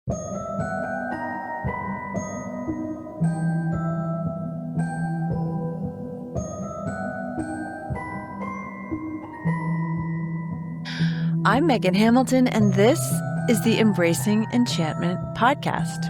I'm Megan Hamilton, and this is the Embracing Enchantment podcast.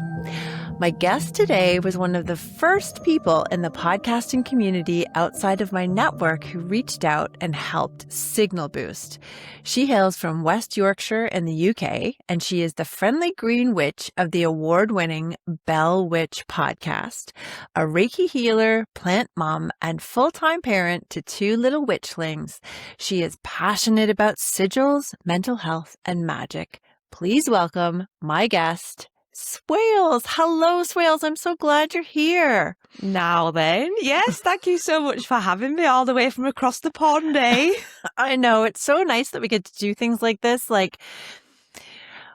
My guest today was one of the first people in the podcasting community outside of my network who reached out and helped signal boost. She hails from West Yorkshire in the UK, and she is the friendly green witch of the award-winning Bell Witch podcast, a Reiki healer, plant mom, and full-time parent to 2 little witchlings. She is passionate about sigils, mental health, and magic. Please welcome my guest, Swales. Hello, Swales. I'm so glad you're here. Now then, yes, thank you so much for having me all the way from across the pond, eh? I know. It's so nice that we get to do things like this. Like,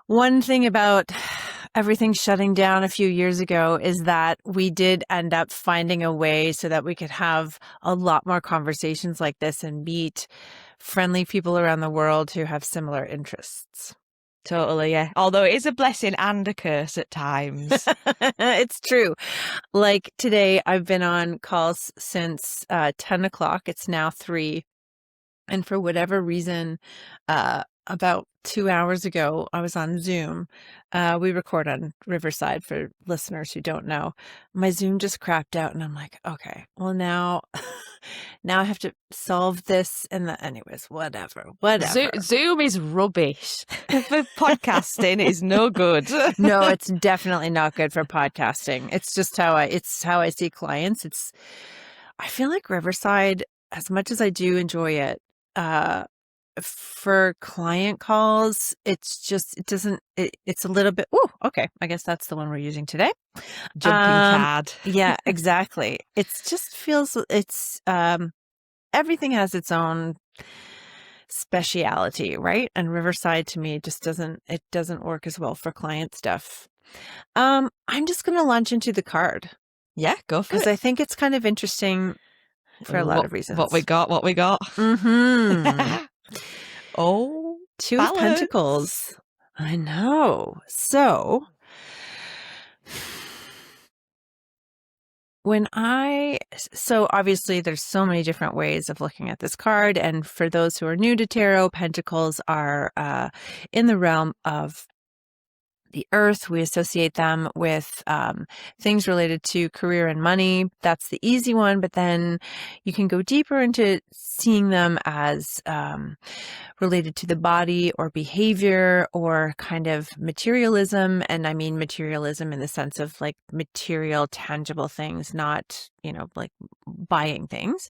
one thing about everything shutting down a few years ago is that we did end up finding a way so that we could have a lot more conversations like this and meet friendly people around the world who have similar interests. Totally, yeah. Although it is a blessing and a curse at times. It's true. Like today, I've been on calls since 10 o'clock. It's now 3. And for whatever reason, about 2 hours ago, I was on Zoom. We record on Riverside for listeners who don't know. My Zoom just crapped out and I'm like, okay, well now I have to solve this. And anyways, whatever. Zoom is rubbish. For podcasting, it is no good. No, it's definitely not good for podcasting. It's just how I see clients. I feel like Riverside, as much as I do enjoy it, for client calls, it's a little bit, okay. I guess that's the one we're using today. Jumping card. Yeah, exactly. Everything has its own speciality, right? And Riverside to me just doesn't work as well for client stuff. I'm just going to launch into the card. Yeah, go for it. Because I think it's kind of interesting for a lot of reasons. What we got. Mm-hmm. Oh, 2 of Pentacles. I know. So obviously there's so many different ways of looking at this card. And for those who are new to tarot, Pentacles are in the realm of the earth. We associate them with things related to career and money. That's the easy one, but then you can go deeper into seeing them as related to the body or behavior or kind of materialism. And I mean materialism in the sense of like material, tangible things, not, like buying things.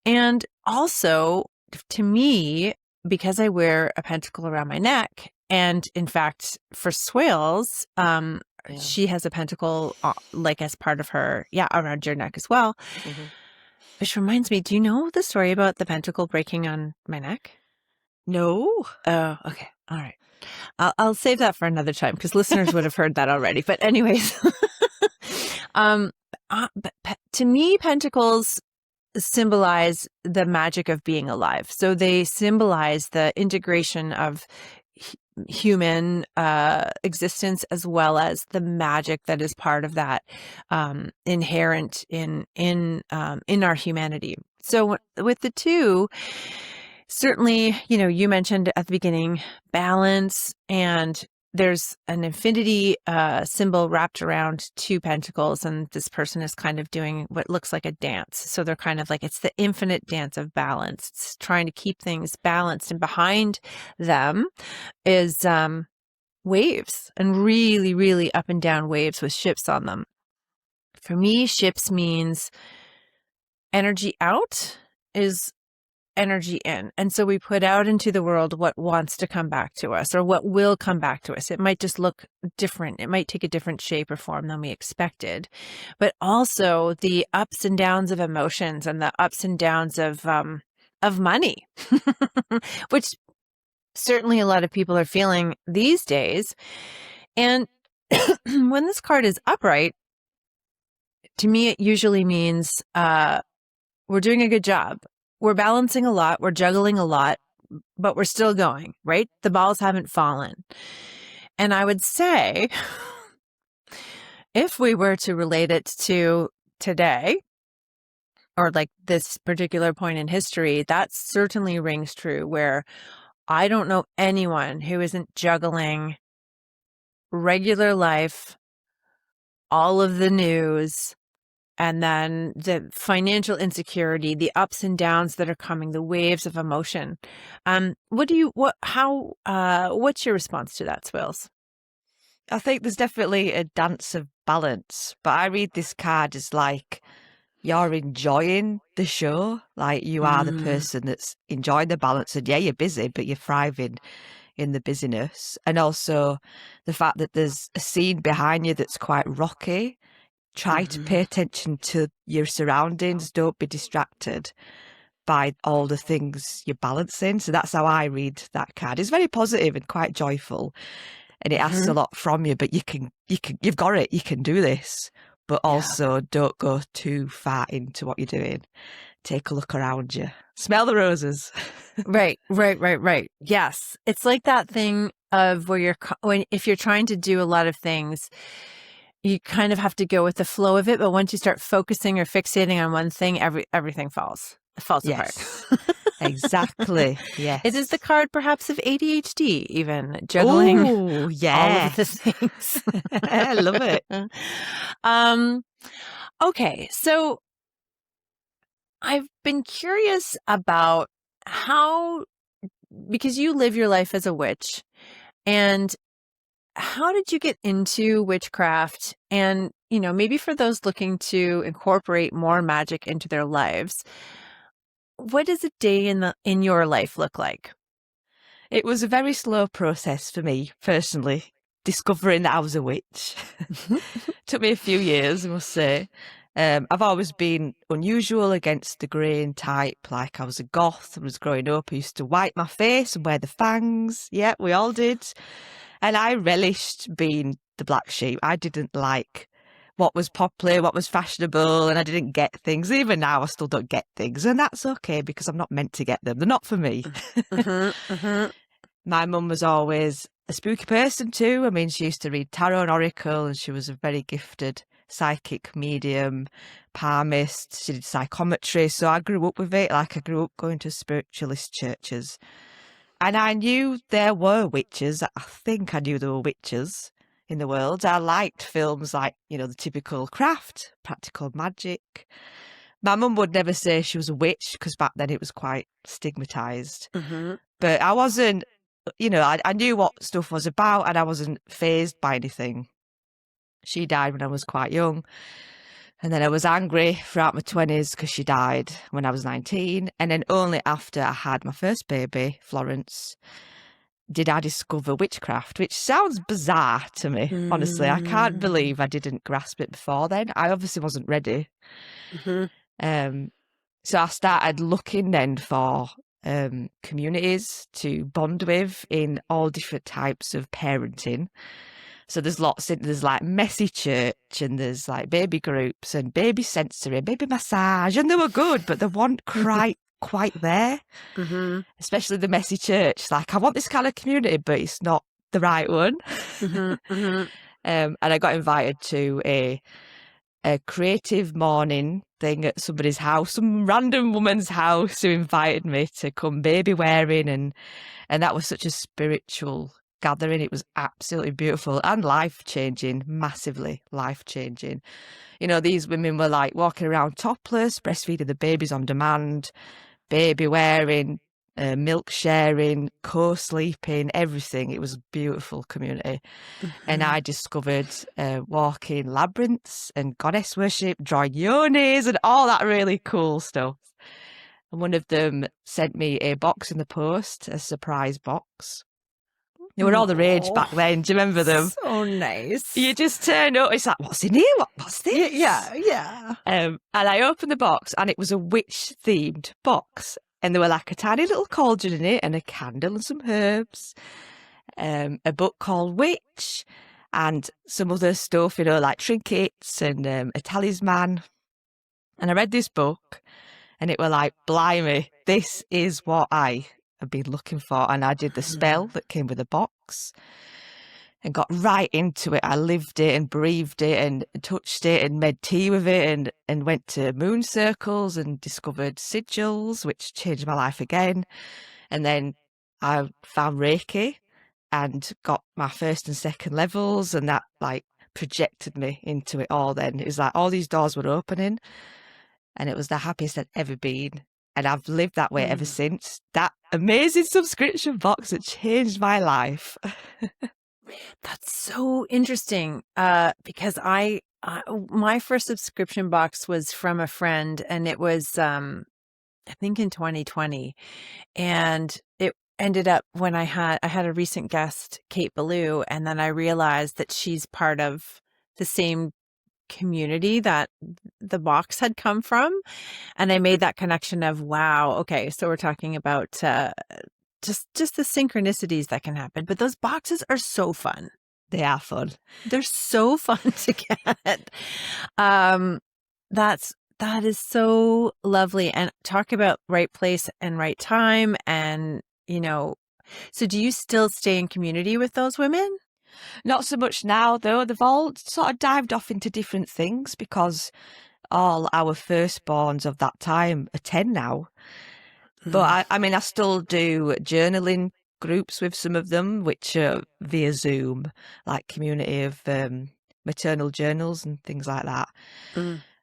And also, to me, because I wear a pentacle around my neck, and in fact, for Swales, she has a pentacle like as part of her, around your neck as well. Mm-hmm. Which reminds me, do you know the story about the pentacle breaking on my neck? No. Oh, okay. All right. I'll save that for another time because listeners would have heard that already. But anyways, to me, pentacles symbolize the magic of being alive. So they symbolize the integration of human existence as well as the magic that is part of that, inherent in our humanity. So with the 2, certainly, you mentioned at the beginning balance, and there's an infinity symbol wrapped around 2 pentacles, and this person is kind of doing what looks like a dance. So they're kind of like, it's the infinite dance of balance. It's trying to keep things balanced, and behind them is waves, and really, really up and down waves with ships on them. For me, ships means energy out is energy in. And so we put out into the world what wants to come back to us or what will come back to us. It might just look different. It might take a different shape or form than we expected. But also the ups and downs of emotions and the ups and downs of money, which certainly a lot of people are feeling these days. And when this card is upright, to me, it usually means we're doing a good job. We're balancing a lot. We're juggling a lot, but we're still going, right? The balls haven't fallen. And I would say, if we were to relate it to today, or like this particular point in history, that certainly rings true, where I don't know anyone who isn't juggling regular life, all of the news, and then the financial insecurity, the ups and downs that are coming, the waves of emotion. What's your response to that, Swales? I think there's definitely a dance of balance, but I read this card as like you're enjoying the show, like you are the person that's enjoying the balance, and yeah, you're busy, but you're thriving in the busyness. And also the fact that there's a scene behind you that's quite rocky. Try to pay attention to your surroundings. Don't be distracted by all the things you're balancing. So that's how I read that card. It's very positive and quite joyful, and it asks a lot from you, but you've got it. You can do this, but also don't go too far into what you're doing. Take a look around you. Smell the roses. Right. Yes. It's like that thing of where if you're trying to do a lot of things, you kind of have to go with the flow of it. But once you start focusing or fixating on one thing, everything falls apart. Exactly. Yes. It is the card perhaps of ADHD, even juggling all of the things. I love it. Okay. So I've been curious about because you live your life as a witch, and how did you get into witchcraft? And, maybe for those looking to incorporate more magic into their lives, what does a day in your life look like? It was a very slow process for me, personally, discovering that I was a witch. Took me a few years, I must say. I've always been unusual, against the grain type. Like I was a goth. I was growing up. I used to wipe my face and wear the fangs. Yeah, we all did. And I relished being the black sheep. I didn't like what was popular, what was fashionable, and I didn't get things. Even now, I still don't get things. And that's okay, because I'm not meant to get them. They're not for me. My mum was always a spooky person too. I mean, she used to read tarot and oracle, and she was a very gifted psychic medium, palmist. She did psychometry. So I grew up with it. Like I grew up going to spiritualist churches. And I knew there were witches. I think I knew there were witches in the world. I liked films like, the typical craft, practical magic. My mum would never say she was a witch, because back then it was quite stigmatized. But I wasn't, I knew what stuff was about, and I wasn't fazed by anything. She died when I was quite young. And then I was angry throughout my 20s because she died when I was 19. And then only after I had my first baby, Florence, did I discover witchcraft, which sounds bizarre to me. Honestly, I can't believe I didn't grasp it before then. I obviously wasn't ready. So I started looking then for communities to bond with in all different types of parenting. So there's like messy church, and there's like baby groups and baby sensory, baby massage, and they were good, but they weren't quite there. Especially the messy church. Like, I want this kind of community, but it's not the right one. And I got invited to a creative morning thing at somebody's house, some random woman's house, who invited me to come baby wearing, and that was such a spiritual gathering. It was absolutely beautiful and life-changing, massively life-changing. These women were like walking around topless, breastfeeding the babies on demand, baby wearing, milk sharing, co-sleeping, everything. It was a beautiful community. And I discovered walking labyrinths and goddess worship, drawing yonis, and all that really cool stuff. And one of them sent me a box in the post, a surprise box. They were all the rage back then. Do you remember them? So nice. You just turn up. It's like, what's in here? What's this? Yeah. And I opened the box, and it was a witch-themed box. And there were like a tiny little cauldron in it, and a candle and some herbs. A book called Witch, and some other stuff, like trinkets and a talisman. And I read this book, and it were like, blimey, this is what I have been looking for. And I did the spell that came with the box. and got right into it. I lived it and breathed it and touched it and made tea with it and went to moon circles and discovered Sigils, which changed my life again. And then I found Reiki and got my first and second levels, and that like projected me into it all. Then it was like all these doors were opening, and it was the happiest I'd ever been. And I've lived that way ever since. That amazing subscription box that changed my life. That's so interesting. Because my first subscription box was from a friend, and it was, I think in 2020, and it ended up when I had a recent guest, Kate Ballou, and then I realized that she's part of the same community that the box had come from, and I made that connection of, wow, okay, so we're talking about just the synchronicities that can happen. But those boxes are so fun. They are fun. They're so fun to get. That is so lovely. And talk about right place and right time. And, so do you still stay in community with those women? Not so much now, though. They've all sort of dived off into different things because all our firstborns of that time are 10 now. But I still do journaling groups with some of them, which are via Zoom, like community of maternal journals and things like that.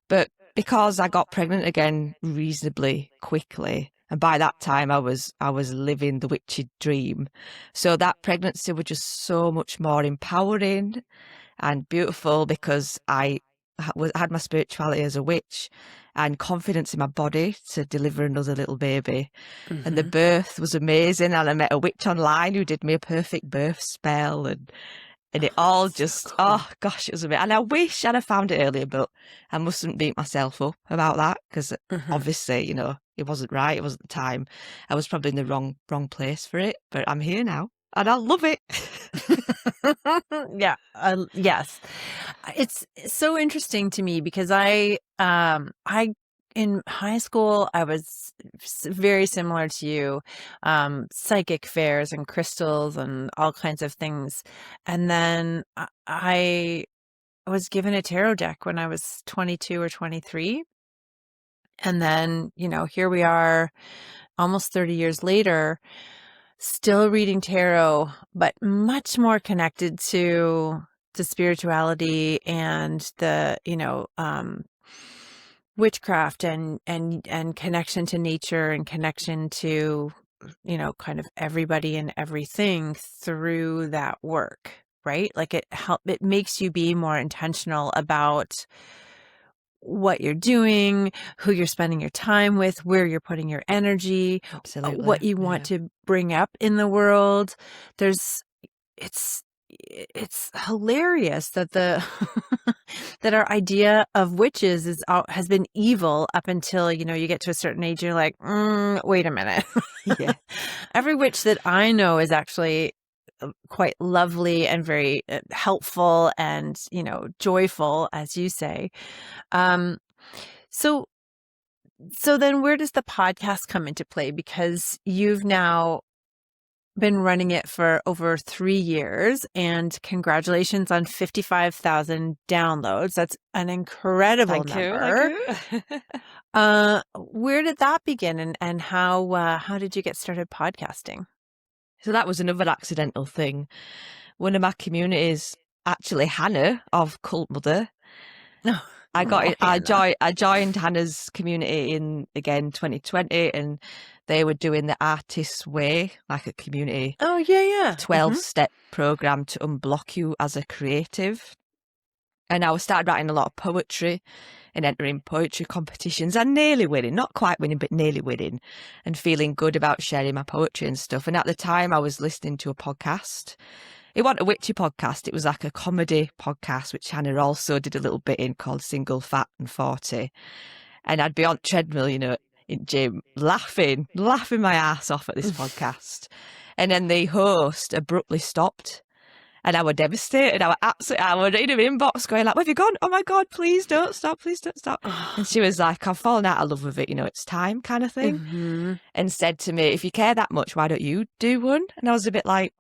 But because I got pregnant again reasonably quickly, and by that time I was living the witchy dream, so that pregnancy was just so much more empowering and beautiful because I had my spirituality as a witch and confidence in my body to deliver another little baby. And the birth was amazing, and I met a witch online who did me a perfect birth spell, and it all just, cool. Oh gosh, it was amazing. And I wish I'd have found it earlier, but I mustn't beat myself up about that because obviously, it wasn't right. It wasn't the time. I was probably in the wrong place for it, but I'm here now and I love it. Yeah. Yes. It's so interesting to me because I in high school, I was very similar to you, psychic fairs and crystals and all kinds of things. And then I was given a tarot deck when I was 22 or 23. And then, here we are almost 30 years later, still reading tarot, but much more connected to the spirituality and the, witchcraft and connection to nature and connection to, kind of everybody and everything through that work, right? Like it makes you be more intentional about what you're doing, who you're spending your time with, where you're putting your energy, Absolutely. what you want to bring up in the world. It's hilarious that that our idea of witches has been evil up until, you get to a certain age, you're like, wait a minute. Yeah. Every witch that I know is actually quite lovely and very helpful and, joyful, as you say. So then where does the podcast come into play? Because you've now been running it for over 3 years, and congratulations on 55,000 downloads. That's an incredible number. Thank you. Where did that begin, and how did you get started podcasting? So that was another accidental thing. One of my communities, actually Hannah of Cult Mother, I joined Hannah's community in, again, 2020, and they were doing the Artist's Way, like a community. Oh, yeah. 12-step program to unblock you as a creative. And I started writing a lot of poetry and entering poetry competitions and nearly winning, not quite winning, but nearly winning, and feeling good about sharing my poetry and stuff. And at the time I was listening to a podcast. It wasn't a witchy podcast. It was like a comedy podcast, which Hannah also did a little bit in, called Single, Fat and 40. And I'd be on treadmill, in gym, laughing my ass off at this podcast. And then the host abruptly stopped. And I was devastated. I was in her inbox going like, where have you gone? Oh my God, please don't stop. Please don't stop. And she was like, I've fallen out of love with it. It's time kind of thing. And said to me, if you care that much, why don't you do one? And I was a bit like,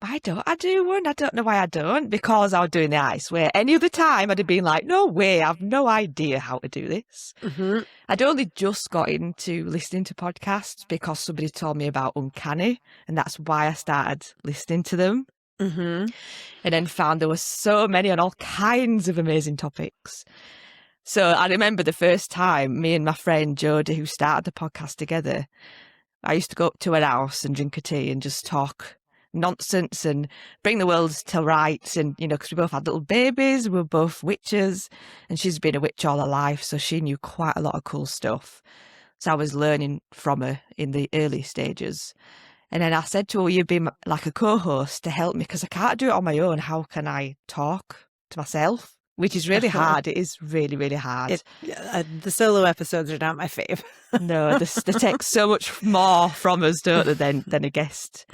why don't I do one? I don't know why I don't, because I was doing the ice where any other time I'd have been like, no way, I've no idea how to do this. Mm-hmm. I'd only just got into listening to podcasts because somebody told me about Uncanny, and that's why I started listening to them. Mm-hmm. And then found there were so many on all kinds of amazing topics. So I remember the first time me and my friend Jodie, who started the podcast together, I used to go up to her house and drink a tea and just talk nonsense and bring the world to rights. And, you know, because we both had little babies, we were both witches, and she's been a witch all her life, so she knew quite a lot of cool stuff. So I was learning from her in the early stages. And then I said to her, you'd be like a co-host to help me because I can't do it on my own. How can I talk to myself? Which is really hard. It is really, really hard. The solo episodes are not my fave. No, they take so much more from us, don't they, than a guest.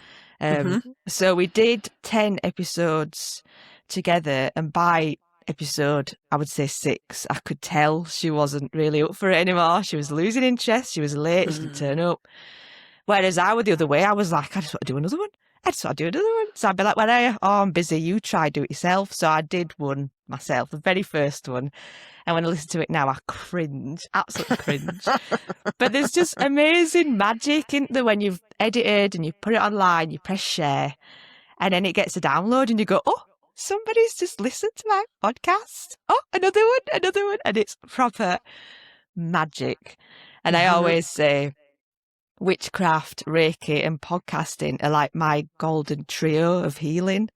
So we did 10 episodes together, and by episode, I would say 6, I could tell she wasn't really up for it anymore. She was losing interest. She was late. She didn't turn up. Whereas I was the other way. I was like, I just want to do another one. I just want to do another one. So I'd be like, well, I'm busy. You try, do it yourself. So I did one myself, the very first one. And when I listen to it now, I cringe, absolutely cringe. But there's just amazing magic in there when you've edited and you put it online, you press share, and then it gets a download and you go, oh, somebody's just listened to my podcast. Oh, another one. And it's proper magic. And I always say, witchcraft, Reiki and podcasting are like my golden trio of healing.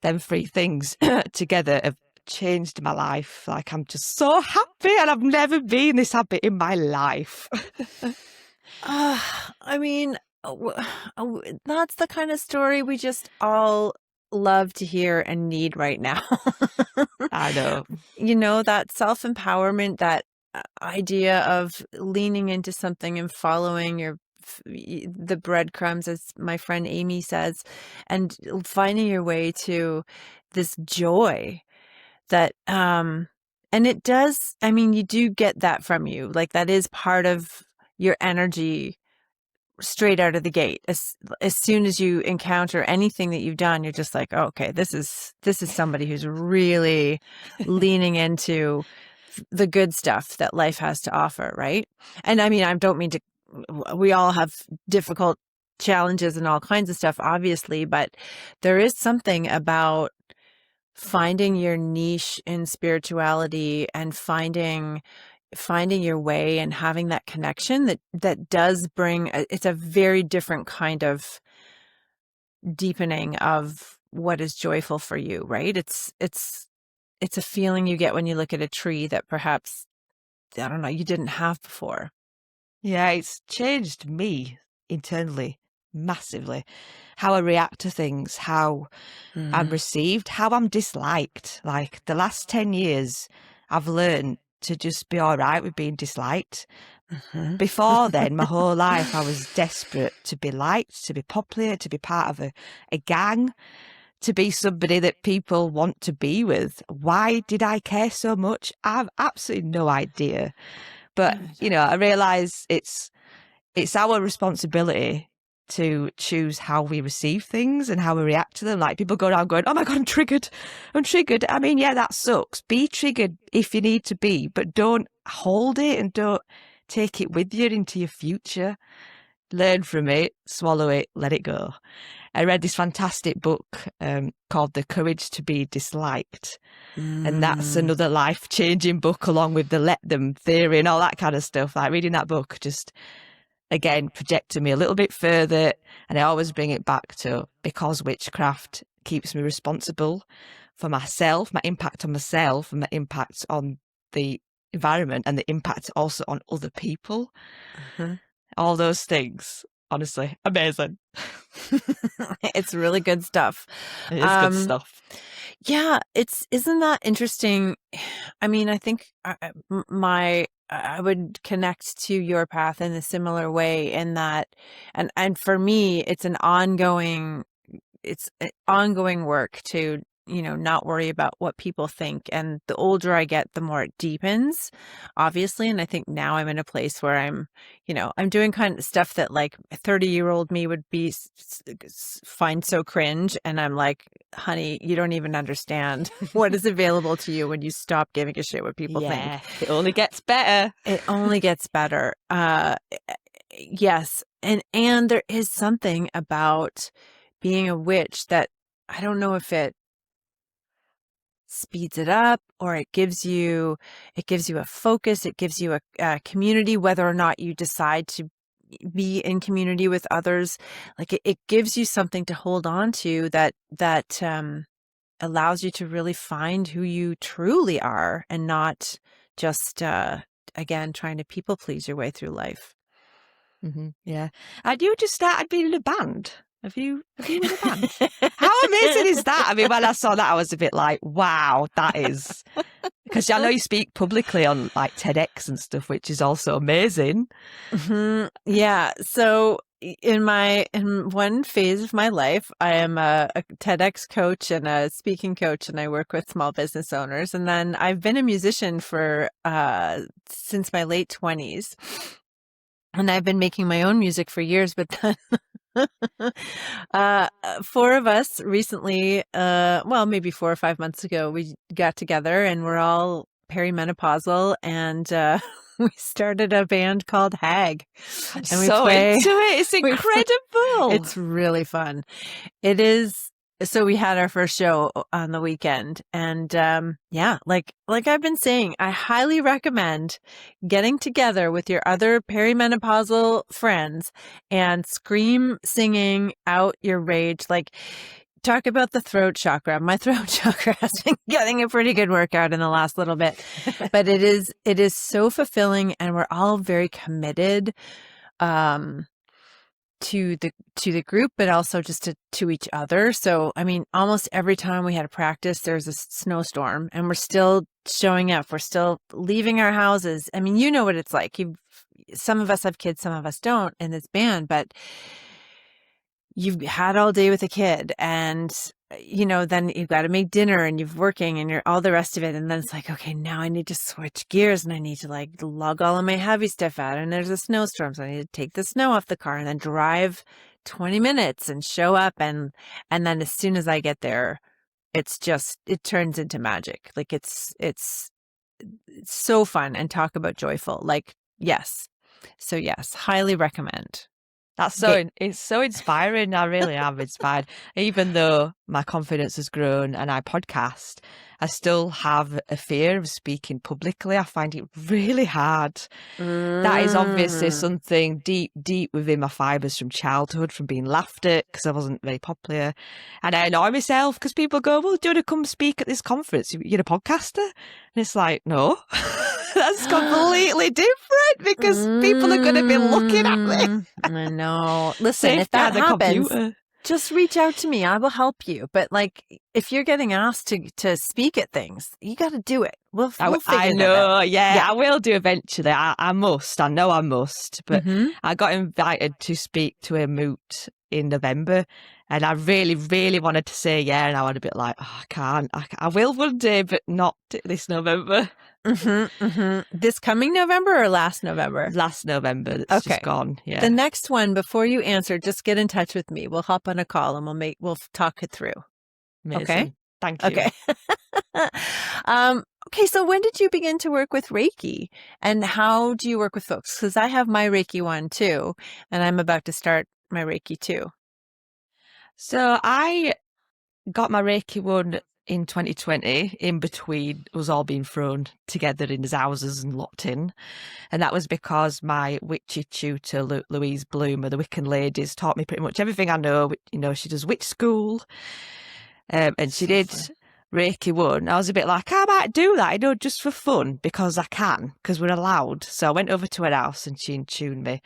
Them 3 things together have changed my life. Like, I'm just so happy, and I've never been this happy in my life. I mean, that's the kind of story we just all love to hear and need right now. I know. You know, that self-empowerment, that idea of leaning into something and following the breadcrumbs, as my friend Amy says, and finding your way to this joy that, and it does, I mean, you do get that from you. Like, that is part of your energy straight out of the gate. As soon as you encounter anything that you've done, you're just like, oh, okay, this is somebody who's really leaning into the good stuff that life has to offer, right? And I mean, I don't mean to, we all have difficult challenges and all kinds of stuff, obviously, but there is something about finding your niche in spirituality and finding your way and having that connection that does bring, it's a very different kind of deepening of what is joyful for you, right? It's a feeling you get when you look at a tree that perhaps, I don't know, you didn't have before. Yeah, it's changed me internally massively. How I react to things, how I'm received, how I'm disliked. Like, the last 10 years, I've learned to just be all right with being disliked. Before then, my whole life, I was desperate to be liked, to be popular, to be part of a gang, to be somebody that people want to be with. Why did I care so much? I have absolutely no idea. But, you know, I realise it's our responsibility to choose how we receive things and how we react to them. Like, people go around going, oh my God, I'm triggered. I mean, yeah, that sucks. Be triggered if you need to be, but don't hold it and don't take it with you into your future. Learn from it, swallow it, let it go. I read this fantastic book called The Courage to Be Disliked. And that's another life-changing book, along with the Let Them theory and all that kind of stuff. Like, reading that book just, again, projected me a little bit further. And I always bring it back to, because witchcraft keeps me responsible for myself, my impact on myself, and my impact on the environment, and the impact also on other people. All those things. Honestly, amazing. It's really good stuff. It is good stuff. Yeah, isn't that interesting? I mean, I think I would connect to your path in a similar way, in that, and for me, it's ongoing work to not worry about what people think. And the older I get, the more it deepens, obviously. And I think now I'm in a place where I'm doing kind of stuff that like a 30-year-old me would be find so cringe. And I'm like, honey, you don't even understand what is available to you when you stop giving a shit what people think. It only gets better. It only gets better. Yes. And there is something about being a witch that I don't know if it speeds it up or it gives you a focus, it gives you a community, whether or not you decide to be in community with others. Like it gives you something to hold on to that allows you to really find who you truly are and not just again trying to people please your way through life. Yeah. And you just started being in a band. Have you been in a band? How amazing is that? I mean, when I saw that, I was a bit like, wow, that is. Because I know you speak publicly on like TEDx and stuff, which is also amazing. Yeah. So in one phase of my life, I am a TEDx coach and a speaking coach, and I work with small business owners. And then I've been a musician for since my late 20s. And I've been making my own music for years, but then four of us recently, maybe 4 or 5 months ago, we got together and we're all perimenopausal, and we started a band called Hag. I'm so into it. It's incredible. It's really fun. It is. So we had our first show on the weekend, and like I've been saying, I highly recommend getting together with your other perimenopausal friends and scream singing out your rage. Like, talk about the throat chakra. My throat chakra has been getting a pretty good workout in the last little bit, but it is so fulfilling, and we're all very committed to the group, but also just to each other. So, I mean, almost every time we had a practice, there's a snowstorm, and we're still showing up. We're still leaving our houses. I mean, you know what it's like. Some of us have kids, some of us don't in this band, but you've had all day with a kid, and then you've got to make dinner, and you're working, and you're all the rest of it. And then it's like, okay, now I need to switch gears, and I need to like lug all of my heavy stuff out, and there's a snowstorm, so I need to take the snow off the car and then drive 20 minutes and show up. And then as soon as I get there, it turns into magic. Like it's so fun, and talk about joyful. Like, yes. So yes, highly recommend. It's so inspiring. I really am inspired. Even though my confidence has grown and I podcast, I still have a fear of speaking publicly. I find it really hard. That is obviously something deep, deep within my fibres from childhood, from being laughed at because I wasn't very popular. And I annoy myself because people go, well, do you want to come speak at this conference? You're a podcaster? And it's like, no. That's completely different because people are going to be looking at me. I know. Listen, if that happens, just reach out to me. I will help you. But like, if you're getting asked to speak at things, you got to do it. We'll figure I know. that out. Yeah, I will do eventually. I must. I know I must. But I got invited to speak to a moot in November, and I really, really wanted to say yeah, and I was a bit like, oh, I can't. I will one day, but not this November. This coming November or last November? Last November. It's just gone. Yeah. The next one, before you answer, just get in touch with me. We'll hop on a call and we'll talk it through. Amazing. Okay. Thank you. Okay. Okay. So when did you begin to work with Reiki, and how do you work with folks? Because I have my Reiki 1 too, and I'm about to start my Reiki 2. So I got my Reiki 1 in 2020, in between us all being thrown together in his houses and locked in. And that was because my witchy tutor, Louise Bloom of the Wiccan Ladies, taught me pretty much everything I know. She does witch school, and she did Reiki 1. I was a bit like, I might do that, just for fun, because I can, because we're allowed. So I went over to her house and she tuned me.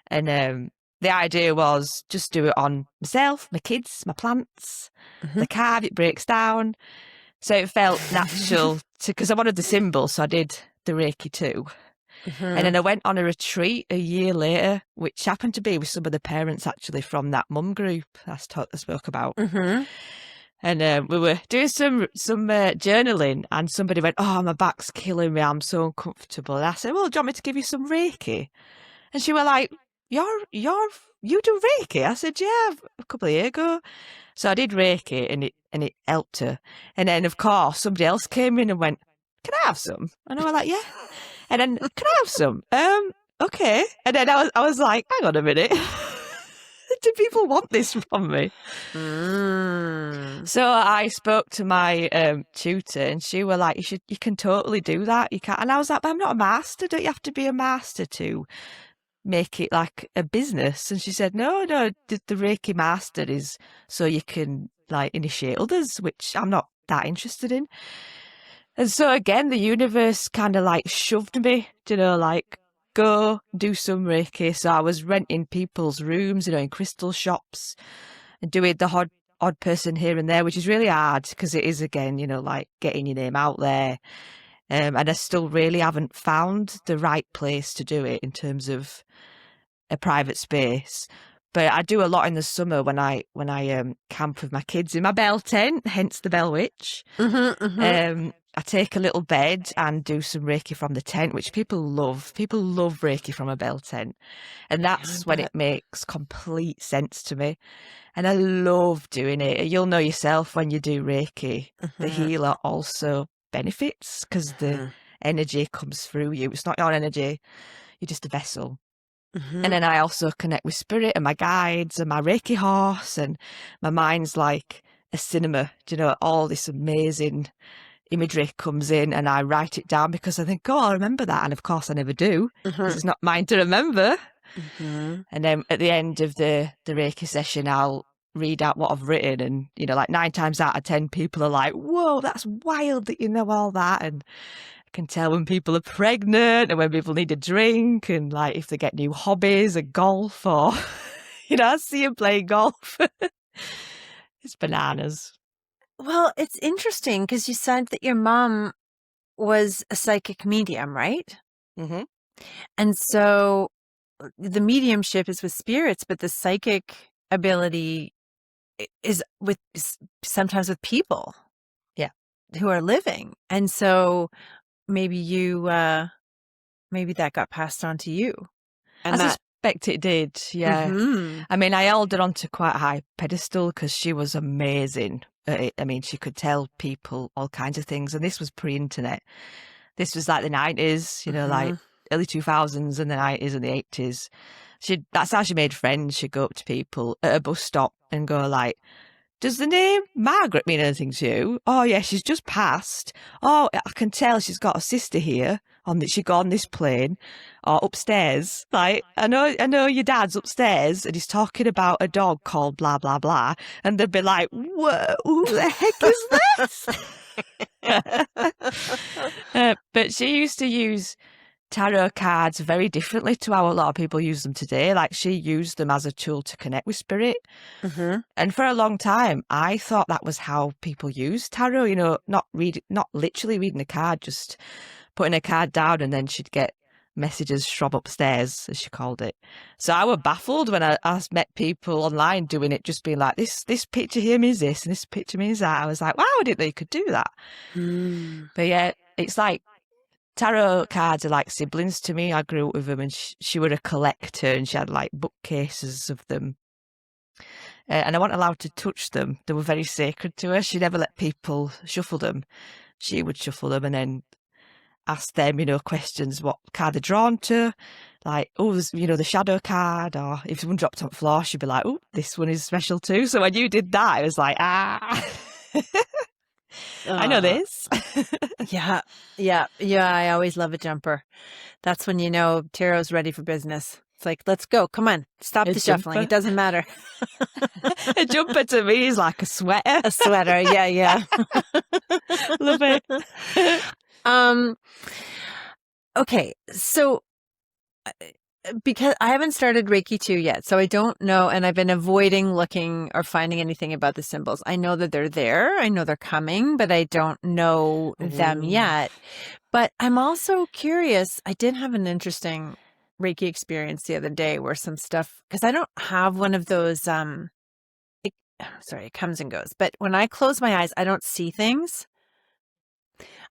And the idea was just do it on myself, my kids, my plants, the card, it breaks down. So it felt natural because I wanted the symbol, so I did the Reiki 2. And then I went on a retreat a year later, which happened to be with some of the parents actually from that mum group I spoke about. And we were doing some journaling, and somebody went, "Oh, my back's killing me. I'm so uncomfortable." And I said, "Well, do you want me to give you some Reiki?" And she was like, You do Reiki?" I said, "Yeah, a couple of years ago." So I did Reiki, and it helped her. And then, of course, somebody else came in and went, "Can I have some?" And I was like, "Yeah." And then, "Can I have some?" Okay. And then I was like, "Hang on a minute." Do people want this from me? So I spoke to my tutor, and she was like, you can totally do that. You can." And I was like, "But I'm not a master. Don't you have to be a master to make it like a business?" And she said, no, the Reiki master is so you can like initiate others, which I'm not that interested in. And so again, the universe kind of like shoved me, like, go do some Reiki. So I was renting people's rooms, in crystal shops, and doing the odd person here and there, which is really hard because it is, again, like getting your name out there. And I still really haven't found the right place to do it in terms of a private space. But I do a lot in the summer when I camp with my kids in my bell tent, hence the Bell Witch. I take a little bed and do some Reiki from the tent, which people love. People love Reiki from a bell tent. And that's when it makes complete sense to me. And I love doing it. You'll know yourself when you do Reiki. The healer also benefits because the energy comes through you. It's not your energy. You're just a vessel. And then I also connect with spirit and my guides and my Reiki horse, and my mind's like a cinema. All this amazing imagery comes in, and I write it down because I think, oh, I'll remember that. And of course I never do, because it's not mine to remember. And then at the end of the Reiki session, I'll read out what I've written, and like 9 times out of 10 people are like, "Whoa, that's wild that you know all that." And I can tell when people are pregnant and when people need a drink, and like if they get new hobbies, a golf, or I see them playing golf. It's bananas. Well, it's interesting because you said that your mom was a psychic medium, right? And so the mediumship is with spirits, but the psychic ability is sometimes with people. Yeah. Who are living. And so maybe maybe that got passed on to you. And I suspect it did, yeah. I mean, I held her onto quite a high pedestal because she was amazing at it. I mean, she could tell people all kinds of things, and this was pre-internet. This was like the 90s, like early 2000s and the 90s and the 80s. That's how she made friends. She'd go up to people at a bus stop and go like, "Does the name Margaret mean anything to you?" "Oh, yeah, she's just passed." "Oh, I can tell she's got a sister here she got on this plane or upstairs. Like, I know your dad's upstairs and he's talking about a dog called blah, blah, blah." And they'd be like, "Whoa, who the heck is this?" But she used to use tarot cards very differently to how a lot of people use them today. Like, she used them as a tool to connect with spirit. And for a long time, I thought that was how people use tarot, not literally reading a card, just putting a card down, and then she'd get messages from upstairs, as she called it. So I was baffled when I met people online doing it, just being like, this picture here means this, and this picture means that. I was like, wow, I didn't know you could do that. But yeah, it's like, tarot cards are like siblings to me. I grew up with them, and she was a collector, and she had like bookcases of them. And I wasn't allowed to touch them. They were very sacred to her. She never let people shuffle them. She would shuffle them and then ask them, questions, what card they're drawn to. Like, oh, the shadow card, or if someone dropped on the floor, she'd be like, "Oh, this one is special too." So when you did that, it was like, I know this. Yeah. I always love a jumper. That's when tarot's ready for business. It's like, let's go. Come on. Stop the shuffling. It doesn't matter. A jumper to me is like a sweater. A sweater. Yeah. Love it. Okay. So because I haven't started Reiki 2 yet, so I don't know, and I've been avoiding looking or finding anything about the symbols. I know that they're there. I know they're coming, but I don't know them yet. But I'm also curious. I did have an interesting Reiki experience the other day where some stuff, because I don't have one of those, sorry, it comes and goes. But when I close my eyes, I don't see things.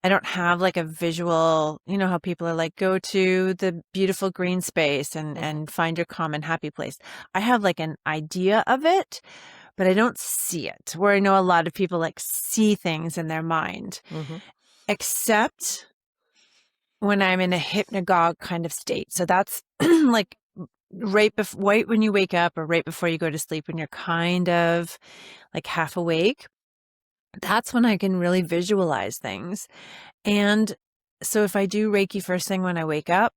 I don't have like a visual, you know how people are like, go to the beautiful green space and find your calm and happy place. I have like an idea of it, but I don't see it. Where I know a lot of people like see things in their mind, except when I'm in a hypnagogue kind of state. So that's like right when you wake up or right before you go to sleep, when you're kind of like half awake. That's when I can really visualize things. And so if I do Reiki first thing when I wake up,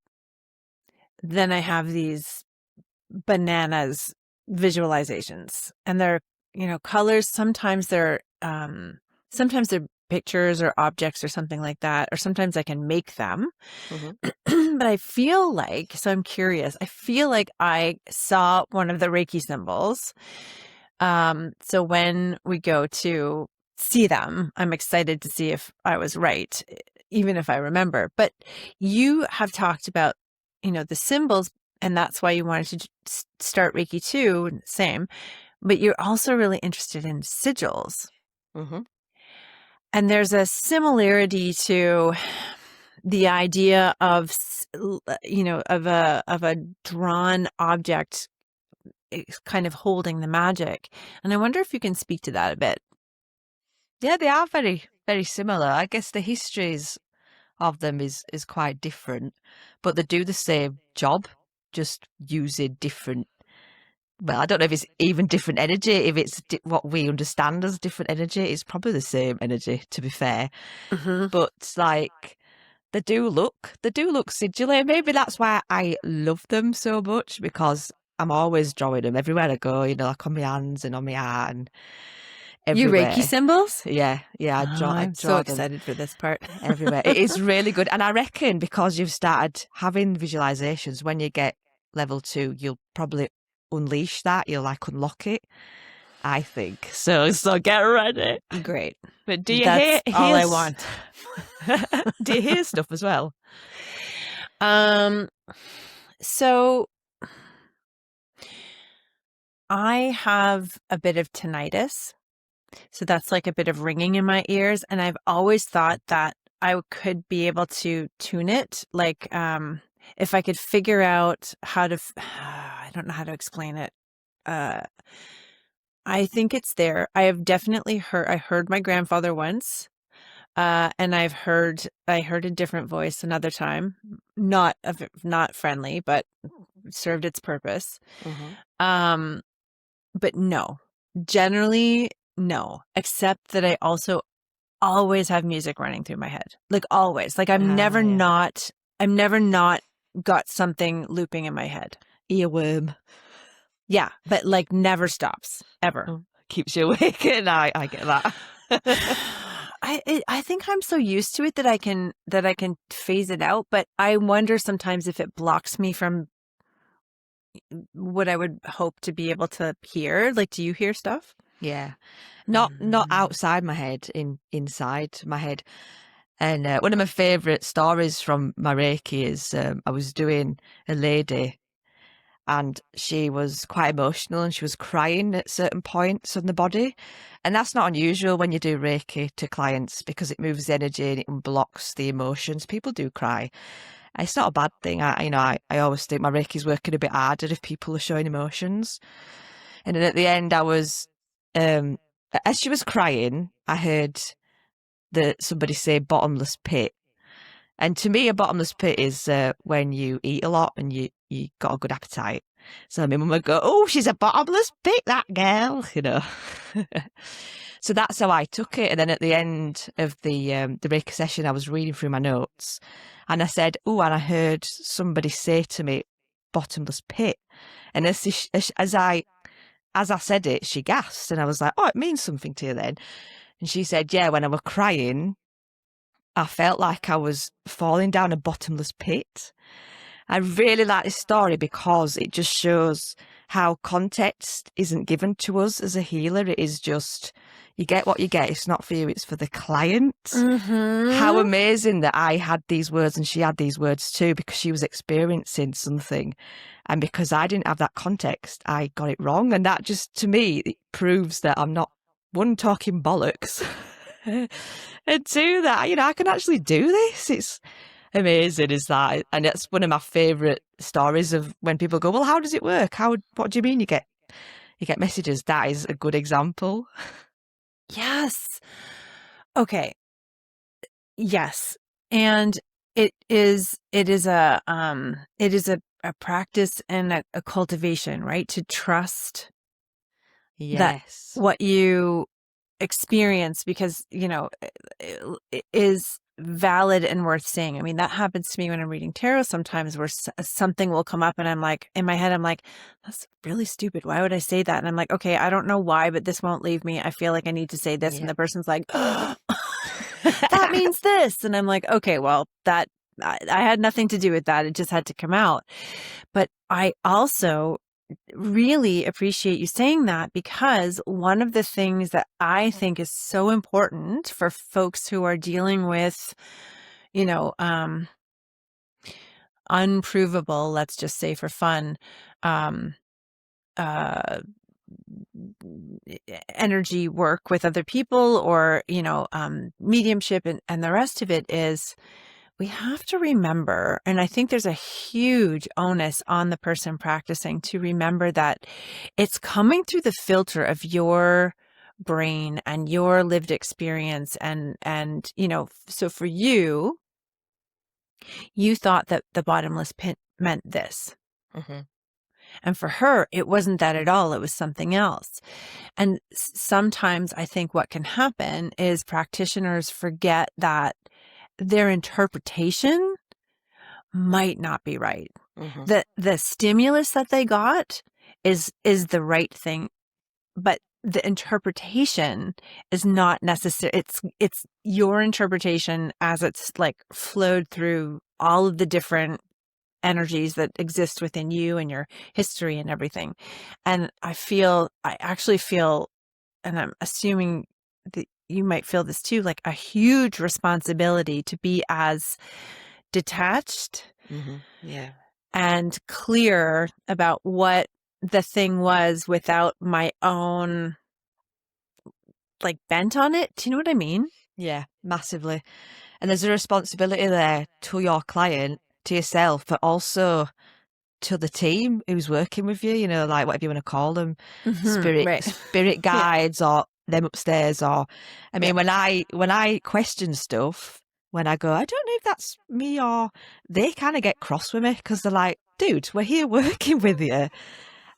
then I have these bananas visualizations, and they're, you know, colors. Sometimes they're pictures or objects or something like that, or sometimes I can make them. But I feel like, so I'm curious, I feel like I saw one of the Reiki symbols. So when we go to see them, I'm excited to see if I was right, even if I remember. But you have talked about, you know, the symbols, and that's why you wanted to start Reiki too, same. But you're also really interested in sigils. And there's a similarity to the idea of, you know, of a drawn object kind of holding the magic. And I wonder if you can speak to that a bit. Yeah, they are very, very similar. I guess the histories of them is quite different, but they do the same job, just using different, well, I don't know if it's even different energy. If it's what we understand as different energy, it's probably the same energy, to be fair. But like, they do look sigilly. Maybe that's why I love them so much, because I'm always drawing them everywhere I go, you know, like on my hands and on my art and everywhere. You Reiki symbols? Yeah. I draw I'm so them excited for this part. everywhere. It is really good. And I reckon because you've started having visualizations, when you get level 2, you'll probably unleash that. You'll like unlock it, I think. So get ready. Great. But do you That's hear all I want. Do you hear stuff as well? So I have a bit of tinnitus. So that's like a bit of ringing in my ears. And I've always thought that I could be able to tune it. Like, if I could figure out how to, I don't know how to explain it. I think it's there. I have definitely I heard my grandfather once. And I heard a different voice another time, not friendly, but served its purpose. But no, generally no, except that I also always have music running through my head, like always. Like I'm never not got something looping in my head. Earworm. Yeah, but like never stops ever. Keeps you awake at night. I get that. I think I'm so used to it that I can phase it out, but I wonder sometimes if it blocks me from what I would hope to be able to hear. Like, do you hear stuff? Yeah, not outside my head, inside my head. And one of my favourite stories from my Reiki is I was doing a lady, and she was quite emotional and she was crying at certain points on the body. And that's not unusual when you do Reiki to clients, because it moves the energy and it unblocks the emotions. People do cry. It's not a bad thing. I always think my Reiki's working a bit harder if people are showing emotions. And then at the end, I was, as she was crying, I heard somebody say bottomless pit. And to me, a bottomless pit is when you eat a lot and you got a good appetite. So my mum would go, "Oh, she's a bottomless pit, that girl," you know. So that's how I took it. And then at the end of the Reiki session, I was reading through my notes, and I said, "Oh," and I heard somebody say to me, "Bottomless pit." And as I said it, she gasped, and I was like, "Oh, it means something to you then?" And she said, "Yeah, when I was crying, I felt like I was falling down a bottomless pit." I really like this story because it just shows how context isn't given to us as a healer. It is just, you get what you get. It's not for you, it's for the client. Mm-hmm. How amazing that I had these words and she had these words too, because she was experiencing something. And because I didn't have that context, I got it wrong. And that just, to me, it proves that I'm not, one, talking bollocks, and two, that, you know, I can actually do this. It's amazing, is that. And it's one of my favourite stories of when people go, well, how does it work? What do you mean you get messages? That is a good example. Yes. Okay. Yes. And it is a practice and a cultivation, right? To trust that Yes. what you experience, because, you know, it is valid and worth saying. I mean, that happens to me when I'm reading tarot sometimes, where something will come up and I'm like, in my head, I'm like, that's really stupid. Why would I say that? And I'm like, okay, I don't know why, but this won't leave me. I feel like I need to say this. Yeah. And the person's like, that means this. And I'm like, okay, well, I had nothing to do with that. It just had to come out. But I also really appreciate you saying that, because one of the things that I think is so important for folks who are dealing with, you know, unprovable, let's just say for fun, um, uh, energy work with other people, or, you know, mediumship and the rest of it, is we have to remember, and I think there's a huge onus on the person practicing to remember that it's coming through the filter of your brain and your lived experience. And, you know, so for you, you thought that the bottomless pit meant this. Mm-hmm. And for her, it wasn't that at all. It was something else. And sometimes I think what can happen is practitioners forget that their interpretation might not be right. Mm-hmm. The stimulus that they got is the right thing, but the interpretation is not necessary. It's your interpretation as it's like flowed through all of the different energies that exist within you and your history and everything. And I actually feel, and I'm assuming that you might feel this too, like a huge responsibility to be as detached Mm-hmm. Yeah. and clear about what the thing was without my own like bent on it. Do you know what I mean? Yeah, massively. And there's a responsibility there to your client, to yourself, but also to the team who's working with you, you know, like whatever you want to call them, Right. spirit Yeah. guides or them upstairs. Or, I Yeah. mean, when I question stuff, when I go, I don't know if that's me, or they kind of get cross with me because they're like, dude, we're here working with you.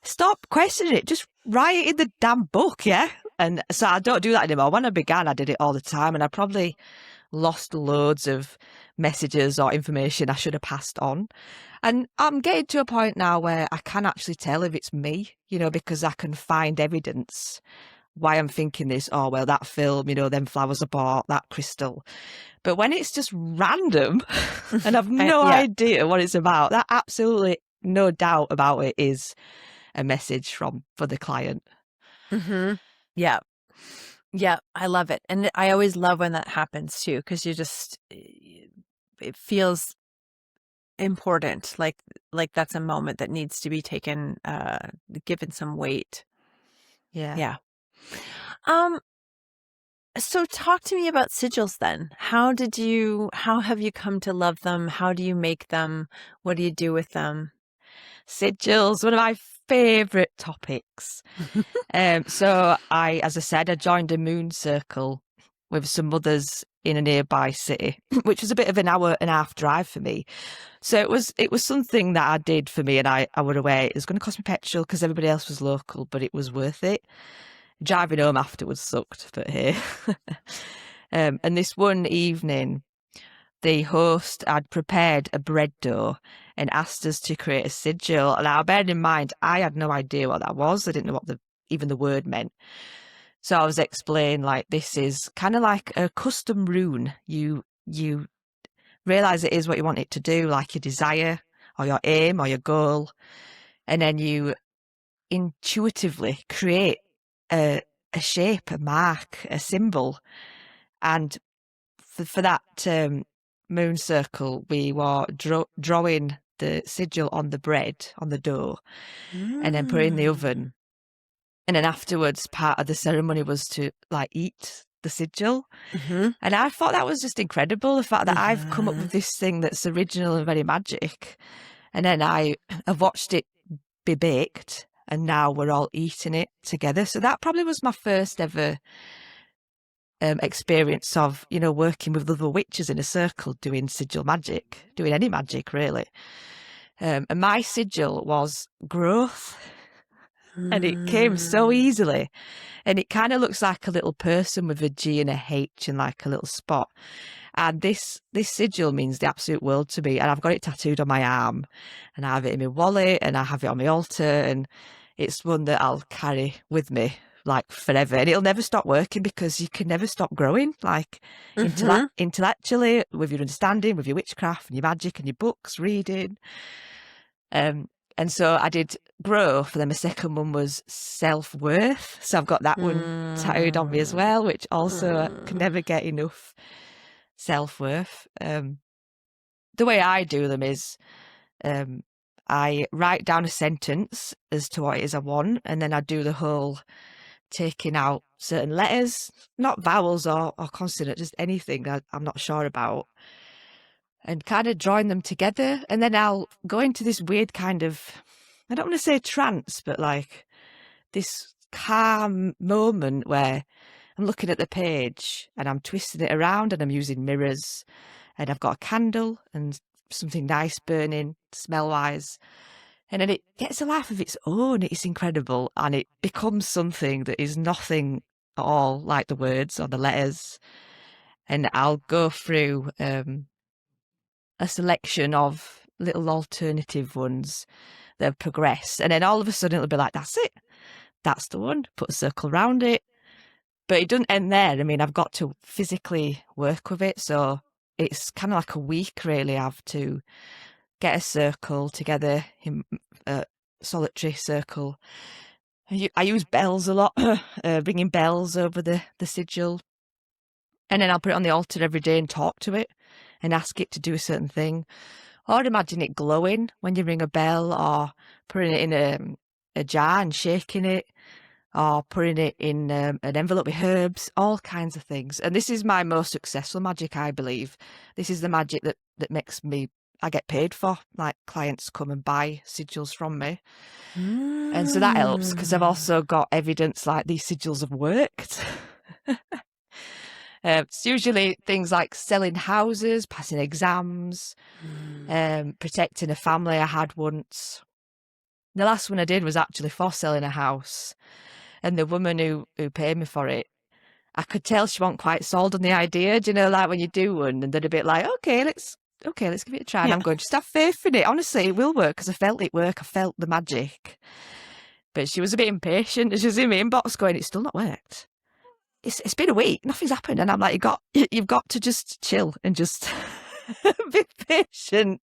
Stop questioning it. Just write it in the damn book, yeah? And so I don't do that anymore. When I began, I did it all the time, and I probably lost loads of messages or information I should have passed on. And I'm getting to a point now where I can actually tell if it's me, you know, because I can find evidence why I'm thinking this. Oh, well, that film, you know, them flowers are bought, that crystal. But when it's just random and I've no Yeah. idea what it's about, that absolutely no doubt about it is a message for the client. Mm-hmm. Yeah. Yeah. I love it. And I always love when that happens too, because it feels important. Like that's a moment that needs to be taken, given some weight. Yeah. Yeah. Um, so talk to me about sigils then. How have you come to love them? How do you make them? What do you do with them? Sigils, one of my favourite topics. So as I said, I joined a moon circle with some others in a nearby city, which was a bit of an hour and a half drive for me. So it was something that I did for me, and I were aware it was going to cost me petrol because everybody else was local, but it was worth it. Driving home afterwards sucked, but hey. And this one evening, the host had prepared a bread dough and asked us to create a sigil. Now, bearing in mind, I had no idea what that was. I didn't know what even the word meant. So I was explained, like, this is kind of like a custom rune. You realise it is what you want it to do, like your desire or your aim or your goal. And then you intuitively create a a shape, a mark, a symbol. And for that moon circle, we were drawing the sigil on the bread, on the dough, and then put it in the oven. And then afterwards, part of the ceremony was to like eat the sigil. Mm-hmm. And I thought that was just incredible, the fact that I've come up Mm-hmm. with this thing that's original and very magic. And then I have watched it be baked, and now we're all eating it together. So that probably was my first ever experience of, you know, working with other witches in a circle, doing sigil magic, doing any magic really. And my sigil was growth, and it came so easily. And it kind of looks like a little person with a G and a H and like a little spot. And this sigil means the absolute world to me. And I've got it tattooed on my arm, and I have it in my wallet, and I have it on my altar, and it's one that I'll carry with me like forever. And it'll never stop working, because you can never stop growing, like intellectually, with your understanding, with your witchcraft and your magic and your books, reading. And so I did growth, and then my second one was self-worth. So I've got that one tattooed on me as well, which also I can never get enough self-worth. The way I do them is I write down a sentence as to what it is I want, and then I do the whole taking out certain letters, not vowels or consonant, just anything that I'm not sure about, and kind of drawing them together. And then I'll go into this weird kind of, I don't want to say trance, but like this calm moment where I'm looking at the page and I'm twisting it around, and I'm using mirrors, and I've got a candle and something nice burning smell wise. And then it gets a life of its own. It's incredible. And it becomes something that is nothing at all like the words or the letters. And I'll go through a selection of little alternative ones that have progressed. And then all of a sudden it'll be like, that's it. That's the one. Put a circle around it. But it doesn't end there. I mean, I've got to physically work with it. So it's kind of like a week, really. I have to get a circle together, in a solitary circle. I use bells a lot, bringing bells over the sigil. And then I'll put it on the altar every day and talk to it and ask it to do a certain thing. Or imagine it glowing when you ring a bell, or putting it in a jar and shaking it, or putting it in an envelope with herbs, all kinds of things. And this is my most successful magic, I believe. This is the magic that makes me, I get paid for. Like, clients come and buy sigils from me. And so that helps, because I've also got evidence like these sigils have worked. It's usually things like selling houses, passing exams, protecting a family I had once. The last one I did was actually for selling a house. And the woman who paid me for it, I could tell she wasn't quite sold on the idea. Do you know, like when you do one and they're a bit like, okay, let's give it a try. And I'm going, just have faith in it. Honestly, it will work, because I felt it work. I felt the magic. But she was a bit impatient. She was in my inbox going, it's still not worked. It's been a week, nothing's happened. And I'm like, you've got to just chill and just be patient.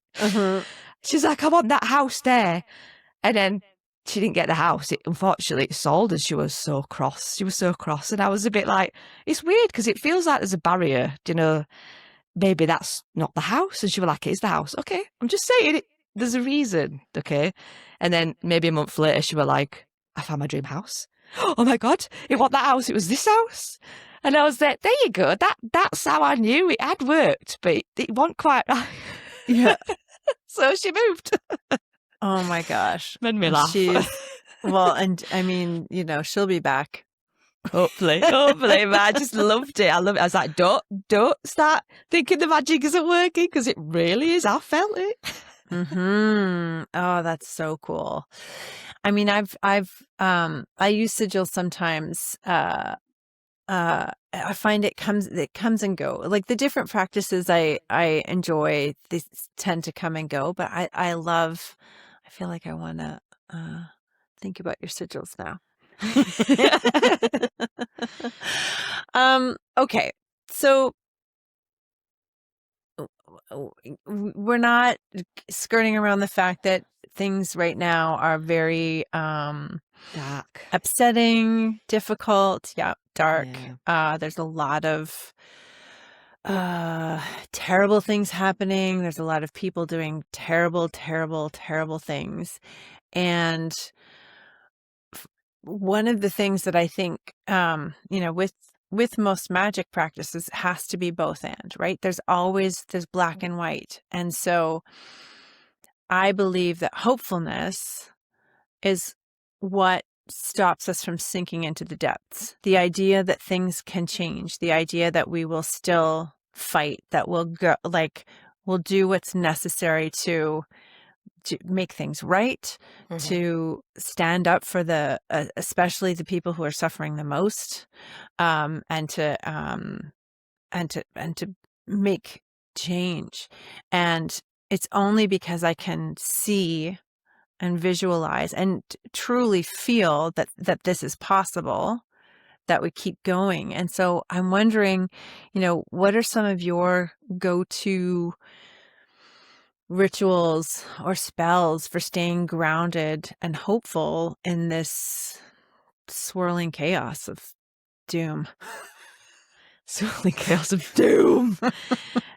She's like, I want that house there. And then she didn't get the house. Unfortunately, it sold, and she was so cross. And I was a bit like, it's weird, because it feels like there's a barrier. Do you know, maybe that's not the house. And she was like, it is the house. Okay, I'm just saying it. There's a reason. Okay. And then maybe a month later, she was like, I found my dream house. Oh my God, it wasn't that house, it was this house. And I was like, there you go. That's how I knew it had worked, but it wasn't quite right. Yeah. So she moved. Oh my gosh. Made me laugh. Well, and I mean, you know, she'll be back. Hopefully. But I just loved it. I love it. I was like, don't start thinking the magic isn't working, because it really is. I felt it. Oh, that's so cool. I mean, I use sigils sometimes. I find it comes and go. Like the different practices I enjoy, these tend to come and go. But I feel like I want to think about your sigils now. Okay, so we're not skirting around the fact that things right now are very Dark. upsetting, difficult, dark. Yeah. There's a lot of terrible things happening. There's a lot of people doing terrible, terrible, terrible things. And one of the things that I think, with most magic practices has to be both and, right? There's black and white. And so I believe that hopefulness is what stops us from sinking into the depths. The idea that things can change, the idea that we will still fight, that we'll do what's necessary to make things right, to stand up for especially the people who are suffering the most, and to make change. And it's only because I can see and visualize and truly feel that this is possible that we keep going. And so I'm wondering, what are some of your go-to rituals or spells for staying grounded and hopeful in this swirling chaos of doom? Swirling chaos of doom.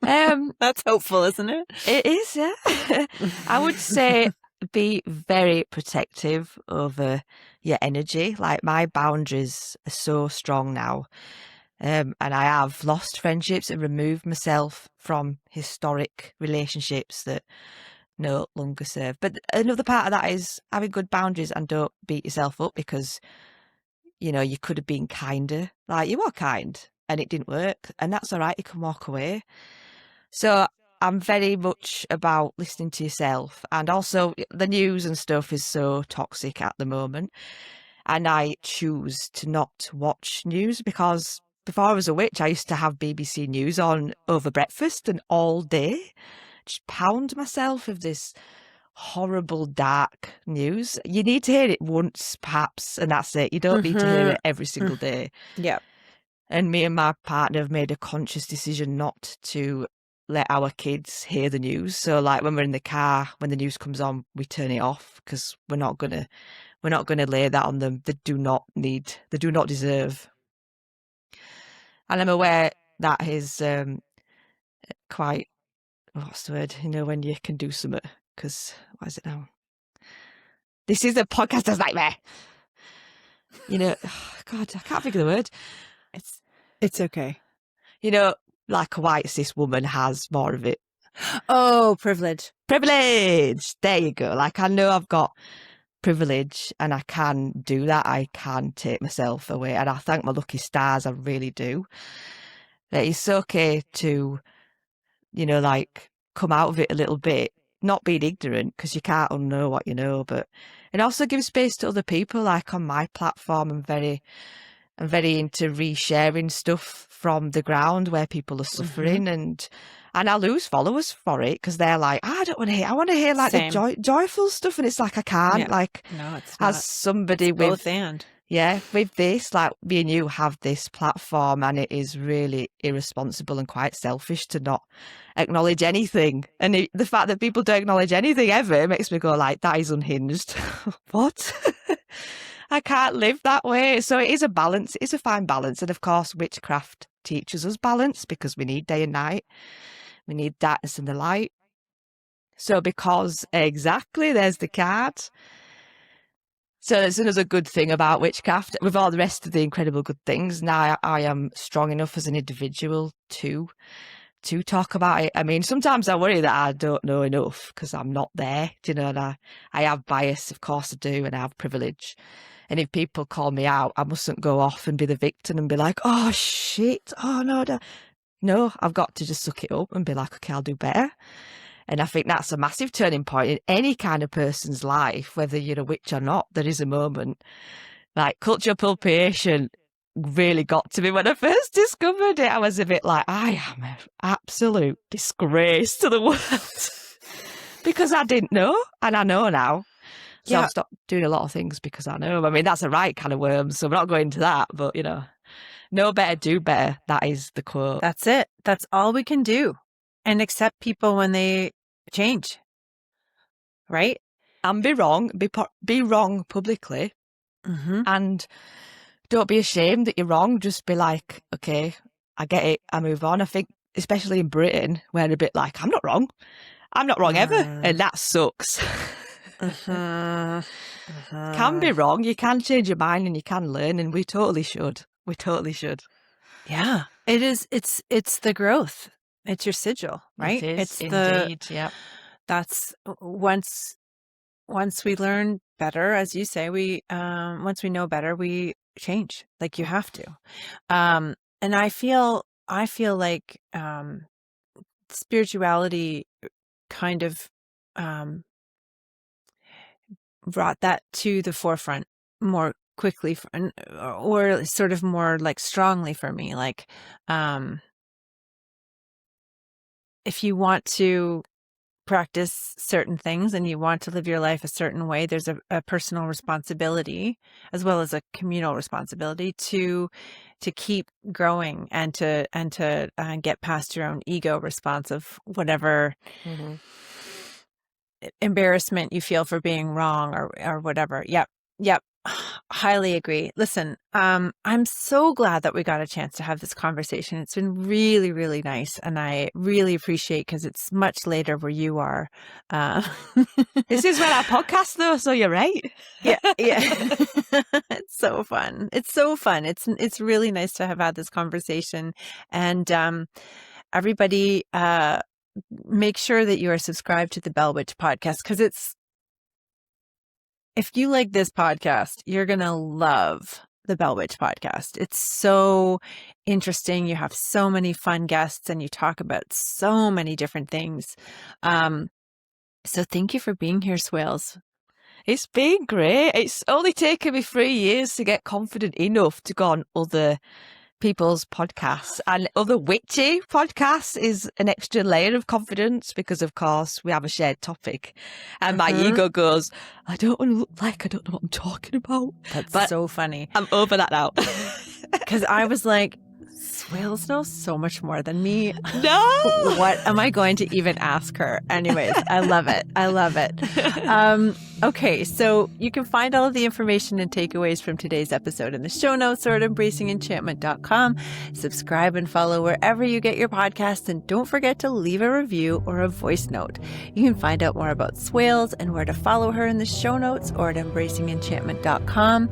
That's hopeful, isn't it? It is, yeah. I would say be very protective over your energy. Like, my boundaries are so strong now. And I have lost friendships and removed myself from historic relationships that no longer serve. But another part of that is having good boundaries and don't beat yourself up because, you could have been kinder. Like, you were kind and it didn't work, and that's all right. You can walk away. So I'm very much about listening to yourself. And also, the news and stuff is so toxic at the moment. And I choose to not watch news because before I was a witch, I used to have BBC News on over breakfast and all day. Just pound myself with this horrible, dark news. You need to hear it once, perhaps, and that's it. You don't need to hear it every single day. Yeah. And me and my partner have made a conscious decision not to let our kids hear the news. So, like, when we're in the car, when the news comes on, we turn it off because we're not gonna lay that on them. They do not deserve. And I'm aware that is quite, what's the word? When you can do something, because what is it now? This is a podcaster's nightmare. God, I can't think of the word. It's okay. Like a white cis woman has more of it. Oh, privilege. Privilege. There you go. Like, I know I've got privilege and I can do that. I can take myself away. And I thank my lucky stars. I really do. It's okay to, come out of it a little bit, not being ignorant, because you can't unknow what you know, but it also gives space to other people. Like, on my platform, I'm very into resharing stuff from the ground where people are suffering, and I lose followers for it because they're like, I want to hear like Same. the joyful stuff, and it's like I can't. Yeah. Like, no, it's not. as somebody It's with both and. Yeah, with this, like, me and you have this platform, and it is really irresponsible and quite selfish to not acknowledge anything. And the fact that people don't acknowledge anything ever makes me go like, that is unhinged. What? I can't live that way. So it is a balance. It is a fine balance. And of course, witchcraft teaches us balance because we need day and night. We need darkness and the light. So because exactly, there's the card. So there's another good thing about witchcraft, with all the rest of the incredible good things. Now I am strong enough as an individual to talk about it. I mean, sometimes I worry that I don't know enough because I'm not there, and I have bias, of course I do, and I have privilege. And if people call me out, I mustn't go off and be the victim and be like, oh shit, oh no. No, I've got to just suck it up and be like, okay, I'll do better. And I think that's a massive turning point in any kind of person's life, whether you're a witch or not. There is a moment. Like, cultural appropriation really got to me when I first discovered it. I was a bit like, I am an absolute disgrace to the world. Because I didn't know, and I know now. So I've stopped doing a lot of things because I know. I mean, that's a right kind of worm, so I'm not going to that. But, know better, do better. That is the quote. That's it. That's all we can do. and accept people when they change, right? And be wrong, be wrong publicly, and don't be ashamed that you're wrong. Just be like, okay, I get it, I move on. I think, especially in Britain, we're a bit like, I'm not wrong ever, and that sucks. Can be wrong, you can change your mind and you can learn, and we totally should. Yeah, it is. It's the growth. It's your sigil, right? It is, it's indeed. That's once we learn better, as you say, once we know better, we change. Like, you have to. And I feel like spirituality kind of brought that to the forefront more quickly or sort of more like strongly for me. Like, if you want to practice certain things and you want to live your life a certain way, there's a personal responsibility as well as a communal responsibility to keep growing and to get past your own ego response of whatever embarrassment you feel for being wrong or whatever. Yep. Highly agree. Listen, I'm so glad that we got a chance to have this conversation. It's been really, really nice. And I really appreciate, because it's much later where you are. This is when I podcast though, so you're right. Yeah. It's so fun. It's really nice to have had this conversation. And everybody, make sure that you are subscribed to the Bell Witch podcast, because if you like this podcast, you're going to love the Bell Witch podcast. It's so interesting. You have so many fun guests and you talk about so many different things. So thank you for being here, Swales. It's been great. It's only taken me 3 years to get confident enough to go on other people's podcasts, and other witchy podcasts is an extra layer of confidence, because of course we have a shared topic, and my ego goes, I don't want to look like I don't know what I'm talking about. But so funny. I'm over that now. Because I was like, Swales knows so much more than me. No! What am I going to even ask her? Anyways, I love it. Okay, so you can find all of the information and takeaways from today's episode in the show notes or at embracingenchantment.com. Subscribe and follow wherever you get your podcasts, and don't forget to leave a review or a voice note. You can find out more about Swales and where to follow her in the show notes or at embracingenchantment.com.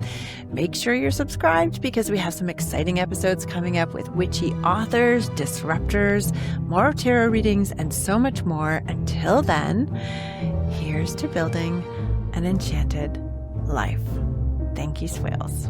Make sure you're subscribed, because we have some exciting episodes coming up with witchy authors, disruptors, more tarot readings, and so much more. Until then, here's to building an enchanted life. Thank you, Swales.